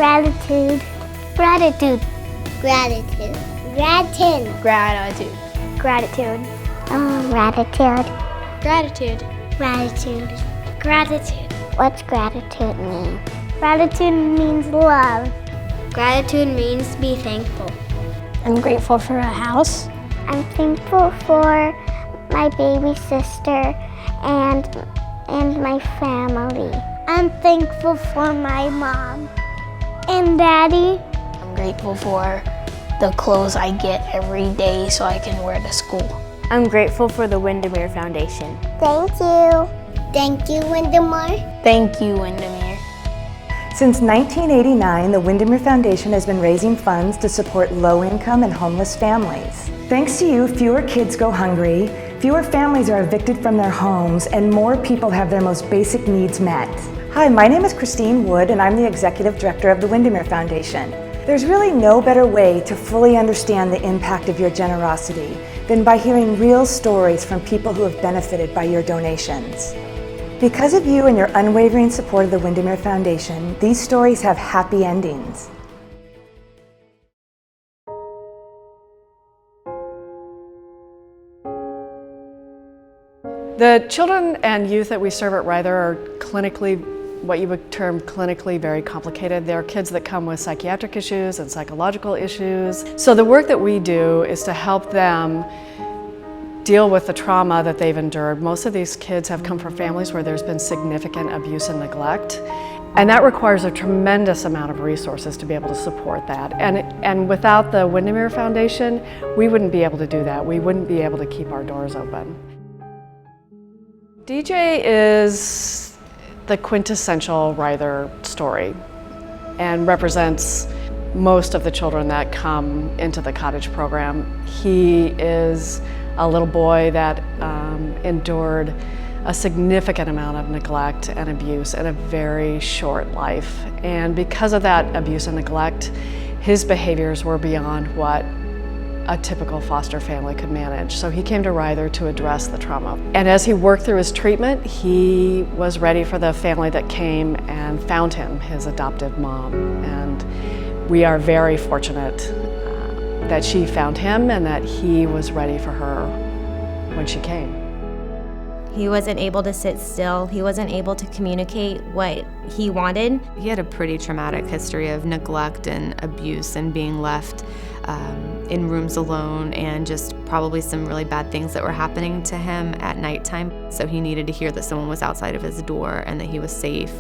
Gratitude. Gratitude. Gratitude. Gratitude. Gratitude. Gratitude. Gratitude. Gratitude. Gratitude. Gratitude. What's gratitude mean? Gratitude means love. Gratitude means be thankful. I'm grateful for a house. I'm thankful for my baby sister and my family. I'm thankful for my mom and daddy. I'm grateful for the clothes I get every day so I can wear to school. I'm grateful for the Windermere Foundation. Thank you. Thank you, Windermere. Thank you, Windermere. Since 1989, the Windermere Foundation has been raising funds to support low-income and homeless families. Thanks to you, fewer kids go hungry, fewer families are evicted from their homes, and more people have their most basic needs met. Hi, my name is Christine Wood, and I'm the Executive Director of the Windermere Foundation. There's really no better way to fully understand the impact of your generosity than by hearing real stories from people who have benefited by your donations. Because of you and your unwavering support of the Windermere Foundation, these stories have happy endings. The children and youth that we serve at Ryther are clinically, what you would term clinically very complicated. They're kids that come with psychiatric issues and psychological issues. So the work that we do is to help them deal with the trauma that they've endured. Most of these kids have come from families where there's been significant abuse and neglect, and that requires a tremendous amount of resources to be able to support that. And without the Windermere Foundation, we wouldn't be able to do that. We wouldn't be able to keep our doors open. DJ is the quintessential Ryther story and represents most of the children that come into the cottage program. He is a little boy that endured a significant amount of neglect and abuse in a very short life. And because of that abuse and neglect, his behaviors were beyond what a typical foster family could manage. So he came to Ryther to address the trauma. And as he worked through his treatment, he was ready for the family that came and found him, his adopted mom. And we are very fortunate that she found him and that he was ready for her when she came. He wasn't able to sit still. He wasn't able to communicate what he wanted. He had a pretty traumatic history of neglect and abuse and being left in rooms alone, and just probably some really bad things that were happening to him at nighttime. So he needed to hear that someone was outside of his door and that he was safe.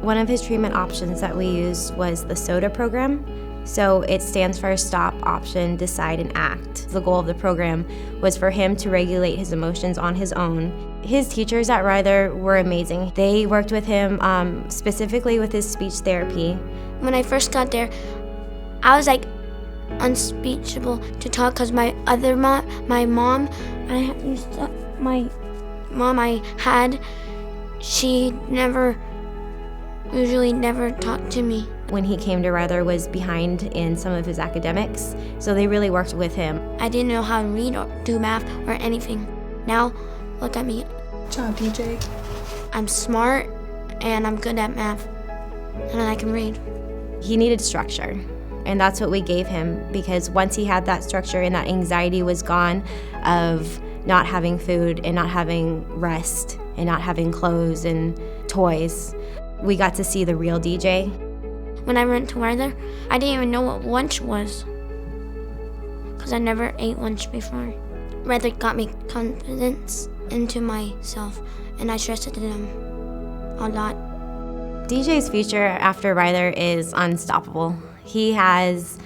One of his treatment options that we used was the SODA program. So it stands for Stop, Option, Decide, and Act. The goal of the program was for him to regulate his emotions on his own. His teachers at Ryther were amazing. They worked with him specifically with his speech therapy. When I first got there, I was like unspeakable to talk because my mom I had, she usually never talked to me. When he came to Ryther was behind in some of his academics, so they really worked with him. I didn't know how to read or do math or anything. Now, look at me. Good job, DJ. I'm smart and I'm good at math and I can read. He needed structure, and that's what we gave him, because once he had that structure and that anxiety was gone of not having food and not having rest and not having clothes and toys, we got to see the real DJ. When I went to Ryther, I didn't even know what lunch was because I never ate lunch before. Ryther got me confidence into myself, and I trusted them a lot. DJ's future after Ryther is unstoppable. He has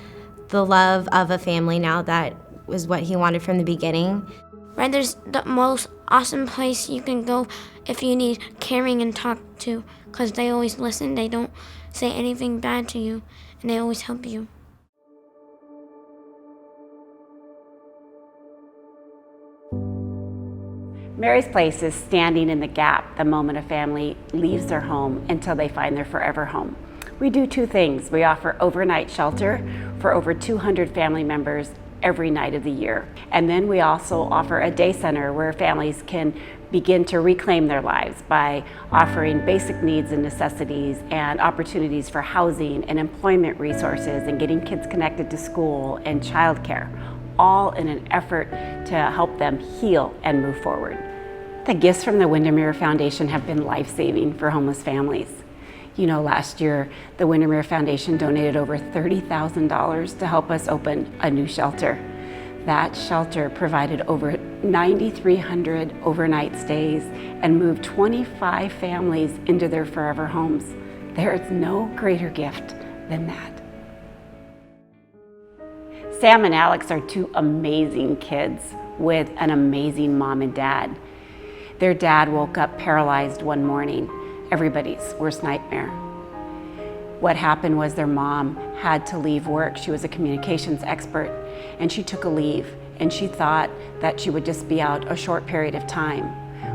the love of a family now. That was what he wanted from the beginning. Ryther's the most awesome place you can go if you need caring and talk to, because they always listen. They don't say anything bad to you, and they always help you. Mary's Place is standing in the gap the moment a family leaves their home until they find their forever home. We do two things. We offer overnight shelter for over 200 family members every night of the year. And then we also offer a day center where families can begin to reclaim their lives by offering basic needs and necessities and opportunities for housing and employment resources and getting kids connected to school and childcare, all in an effort to help them heal and move forward. The gifts from the Windermere Foundation have been life-saving for homeless families. You know, last year, the Windermere Foundation donated over $30,000 to help us open a new shelter. That shelter provided over 9,300 overnight stays and moved 25 families into their forever homes. There is no greater gift than that. Sam and Alex are two amazing kids with an amazing mom and dad. Their dad woke up paralyzed one morning, everybody's worst nightmare. What happened was their mom had to leave work. She was a communications expert, and she took a leave, and she thought that she would just be out a short period of time.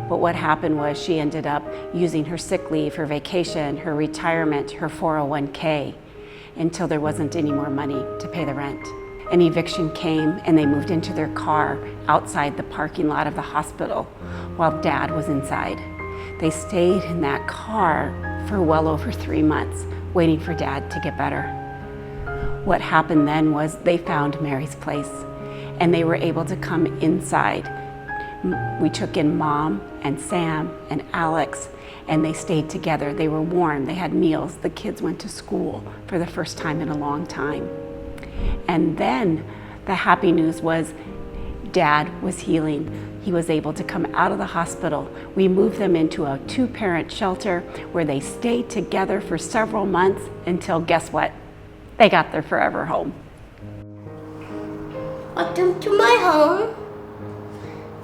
But what happened was she ended up using her sick leave, her vacation, her retirement, her 401k, until there wasn't any more money to pay the rent. An eviction came, and they moved into their car outside the parking lot of the hospital while Dad was inside. They stayed in that car for well over 3 months, waiting for Dad to get better. What happened then was they found Mary's place, and they were able to come inside. We took in Mom and Sam and Alex, and they stayed together. They were warm, they had meals, the kids went to school for the first time in a long time. And then the happy news was Dad was healing. He was able to come out of the hospital. We moved them into a 2-parent shelter where they stayed together for several months until, guess what? They got their forever home. Welcome to my home.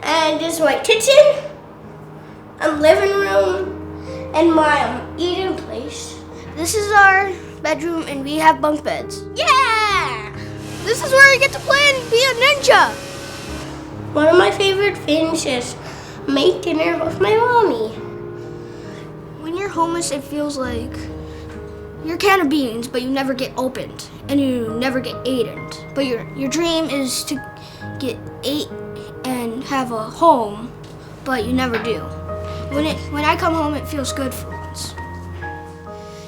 And this is my kitchen, and living room, and my eating place. This is our bedroom, and we have bunk beds. Yeah! This is where I get to play and be a ninja. One of my favorite things is make dinner with my mommy. When you're homeless, it feels like you're a can of beans, but you never get opened, and you never get eaten. But your dream is to get ate and have a home, but you never do. When I come home, it feels good for once.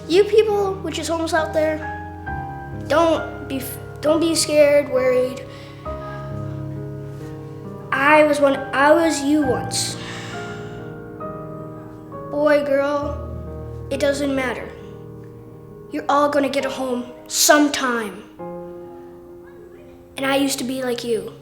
You people, which is homeless out there, don't be scared, worried. I was you once. Boy, girl, it doesn't matter. You're all gonna get a home sometime. And I used to be like you.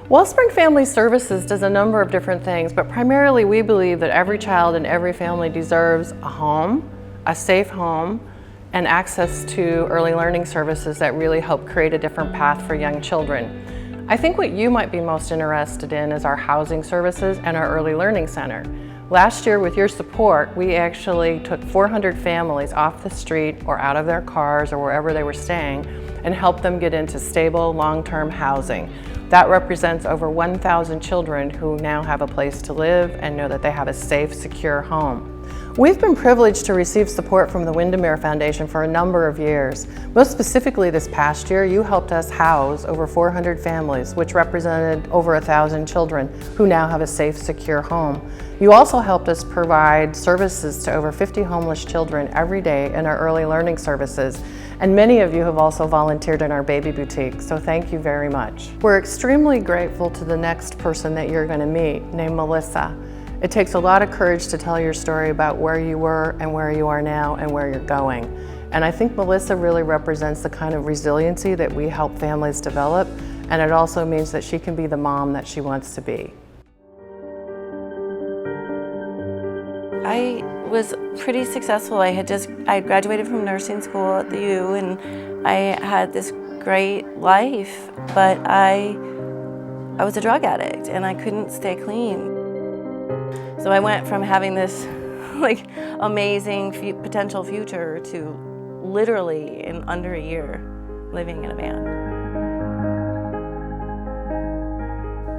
Wellspring Family Services does a number of different things, but primarily we believe that every child and every family deserves a home, a safe home, and access to early learning services that really help create a different path for young children. I think what you might be most interested in is our housing services and our early learning center. Last year, with your support, we actually took 400 families off the street or out of their cars or wherever they were staying and helped them get into stable, long-term housing. That represents over 1,000 children who now have a place to live and know that they have a safe, secure home. We've been privileged to receive support from the Windermere Foundation for a number of years. Most specifically this past year, you helped us house over 400 families, which represented over 1,000 children who now have a safe, secure home. You also helped us provide services to over 50 homeless children every day in our early learning services. And many of you have also volunteered in our baby boutique, so thank you very much. We're extremely grateful to the next person that you're going to meet, named Melissa. It takes a lot of courage to tell your story about where you were and where you are now and where you're going. And I think Melissa really represents the kind of resiliency that we help families develop, and it also means that she can be the mom that she wants to be. I was pretty successful. I graduated from nursing school at the U, and I had this great life, but I was a drug addict and I couldn't stay clean. So I went from having this amazing potential future to literally in under a year living in a van.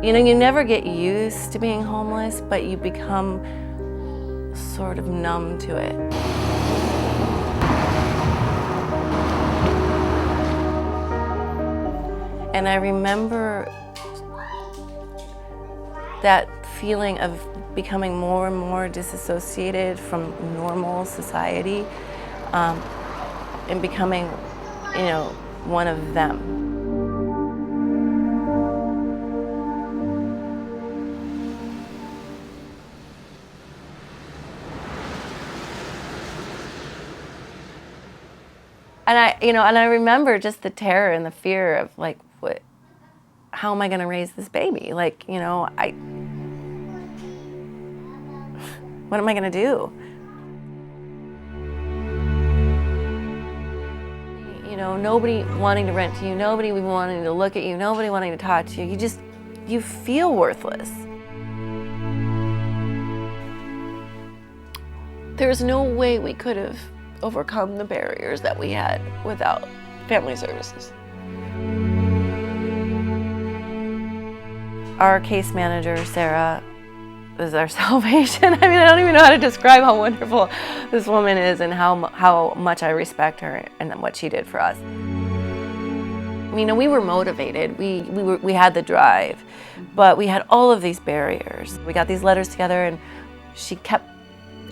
You know, you never get used to being homeless, but you become sort of numb to it. And I remember that feeling of becoming more and more disassociated from normal society, and becoming, one of them. And I remember just the terror and the fear of like, how am I going to raise this baby? Like, what am I going to do? Nobody wanting to rent to you, nobody wanting to look at you, nobody wanting to talk to you. You feel worthless. There's no way we could have overcome the barriers that we had without family services. Our case manager, Sarah, is our salvation. I mean, I don't even know how to describe how wonderful this woman is and how much I respect her and what she did for us. We were motivated. We had the drive, but we had all of these barriers. We got these letters together, and she kept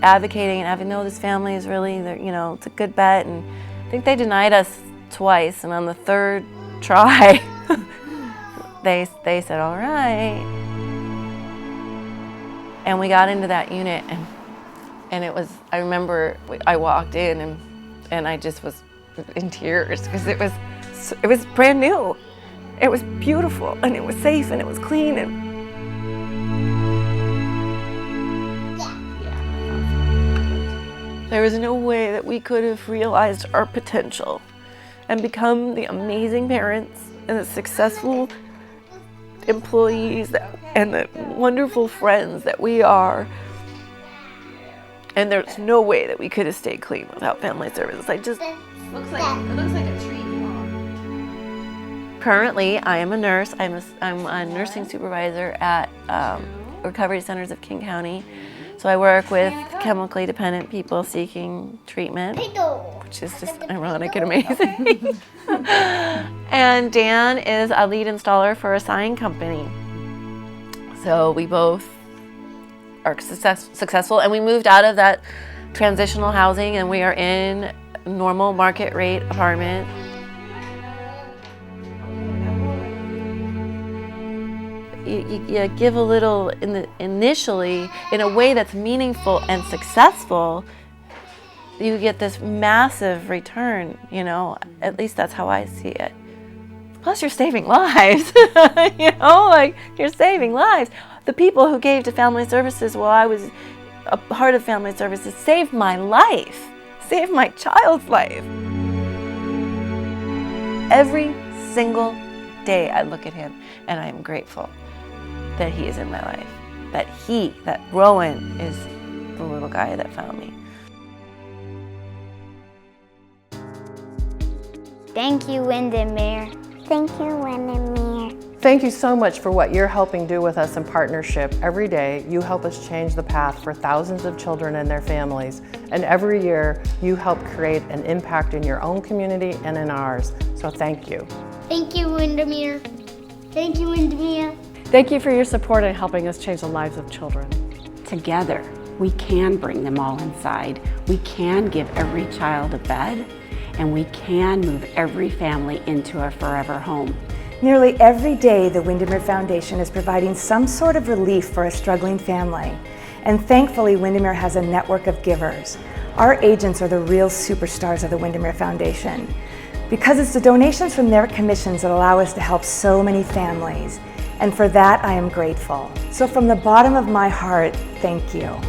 advocating and having, no, this family is really, it's a good bet. And I think they denied us twice, and on the third try, they said, all right. And we got into that unit, and it was, I remember I walked in and I just was in tears because it was brand new. It was beautiful, and it was safe, and it was clean. There was no way that we could have realized our potential and become the amazing parents and the successful employees and the wonderful friends that we are. And there's no way that we could have stayed clean without family services. It looks like a tree. Currently, I am a nurse. I'm a nursing supervisor at Recovery Centers of King County. So I work with chemically dependent people seeking treatment, which is just ironic and amazing. And Dan is a lead installer for a sign company. So we both are successful, and we moved out of that transitional housing, and we are in normal market rate apartment. You give a little initially in a way that's meaningful and successful, you get this massive return, at least that's how I see it. Plus you're saving lives, you're saving lives. The people who gave to family services while I was a part of family services saved my life, saved my child's life. Every single day I look at him and I am grateful that he is in my life, that Rowan is the little guy that found me. Thank you, Windermere. Thank you, Windermere. Thank you so much for what you're helping do with us in partnership. Every day, you help us change the path for thousands of children and their families. And every year, you help create an impact in your own community and in ours. So thank you. Thank you, Windermere. Thank you, Windermere. Thank you for your support in helping us change the lives of children. Together, we can bring them all inside. We can give every child a bed, and we can move every family into a forever home. Nearly every day, the Windermere Foundation is providing some sort of relief for a struggling family. And thankfully, Windermere has a network of givers. Our agents are the real superstars of the Windermere Foundation, because it's the donations from their commissions that allow us to help so many families. And for that, I am grateful. So from the bottom of my heart, thank you.